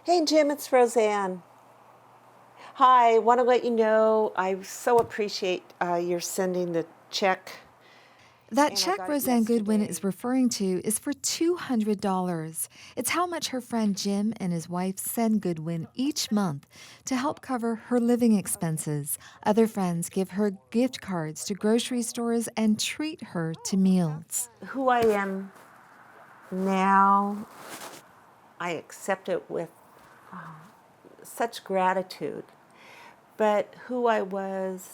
Hey Jim, it's Roseanne. Hi, want to let you know I so appreciate your sending the check. That And I check got it Roseanne Goodwin is yesterday. referring to is for $200. It's how much her friend Jim and his wife send Goodwin each month to help cover her living expenses. Other friends give her gift cards to grocery stores and treat her to meals. Who I am now, I accept it with such gratitude. But who I was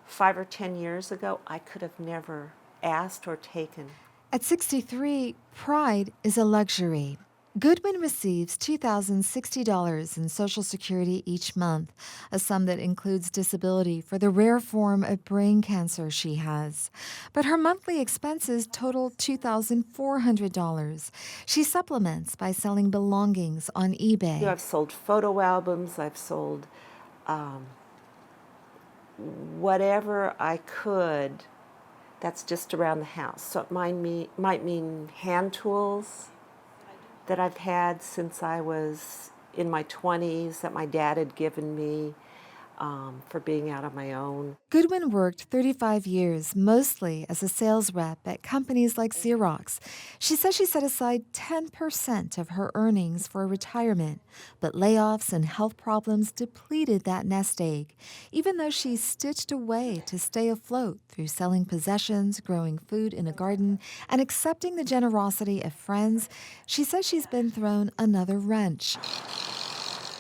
5 or 10 years ago, I could have never asked or taken. At 63, pride is a luxury. Goodwin receives $2,060 in Social Security each month, a sum that includes disability for the rare form of brain cancer she has. But her monthly expenses total $2,400. She supplements by selling belongings on eBay. I've sold photo albums, I've sold whatever I could that's just around the house. So it might mean hand tools that I've had since I was in my 20s that my dad had given me for being out on my own. Goodwin worked 35 years, mostly as a sales rep at companies like Xerox. She says she set aside 10% of her earnings for retirement, but layoffs and health problems depleted that nest egg, even though she stitched away to stay afloat through selling possessions, growing food in a garden, and accepting the generosity of friends. She says she's been thrown another wrench.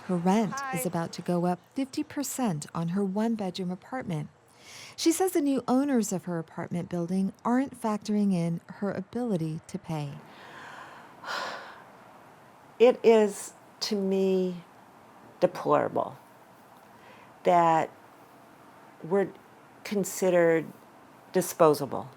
Her rent is about to go up 50% on her one-bedroom apartment. She says the new owners of her apartment building aren't factoring in her ability to pay. It is, to me, deplorable that we're considered disposable.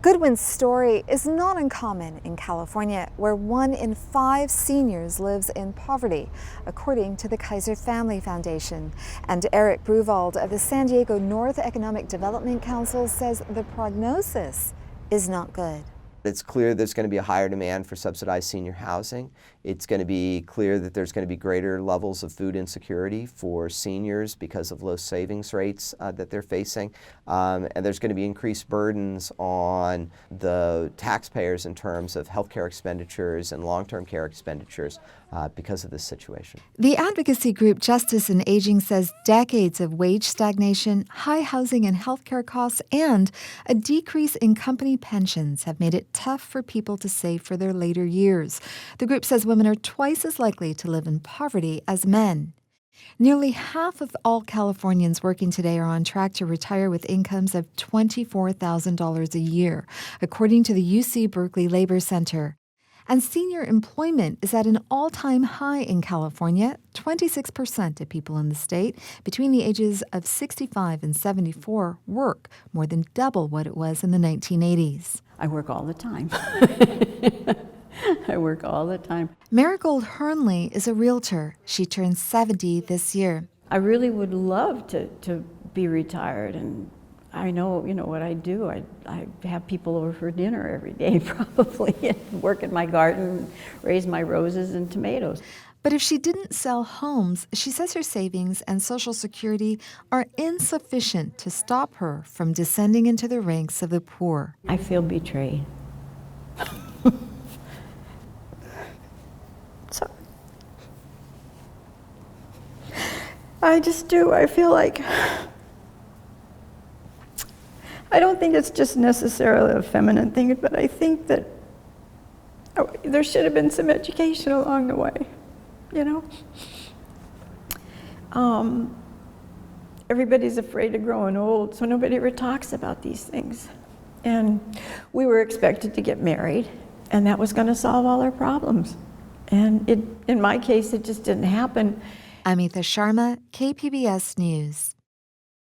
Goodwin's story is not uncommon in California, where 1 in 5 seniors lives in poverty, according to the Kaiser Family Foundation. And Eric Bruvald of the San Diego North Economic Development Council says the prognosis is not good. It's clear there's going to be a higher demand for subsidized senior housing. It's going to be clear that there's going to be greater levels of food insecurity for seniors because of low savings rates that they're facing. And there's going to be increased burdens on the taxpayers in terms of healthcare expenditures and long-term care expenditures because of this situation. The advocacy group Justice in Aging says decades of wage stagnation, high housing and healthcare costs, and a decrease in company pensions have made it tough for people to save for their later years. The group says women are twice as likely to live in poverty as men. Nearly half of all Californians working today are on track to retire with incomes of $24,000 a year, according to the UC Berkeley Labor Center. And senior employment is at an all-time high in California. 26% of people in the state between the ages of 65 and 74 work, more than double what it was in the 1980s. I work all the time. I work all the time. Marigold Hernley is a realtor. She turns 70 this year. I really would love to be retired, and I know, what I do. I have people over for dinner every day, probably, and work in my garden, raise my roses and tomatoes. But if she didn't sell homes, she says her savings and Social Security are insufficient to stop her from descending into the ranks of the poor. I feel betrayed. Sorry. I just do. I feel like I don't think it's just necessarily a feminine thing, but I think that there should have been some education along the way, Everybody's afraid of growing old, so nobody ever talks about these things. And we were expected to get married, and that was going to solve all our problems. And in my case, it just didn't happen. Amita Sharma, KPBS News.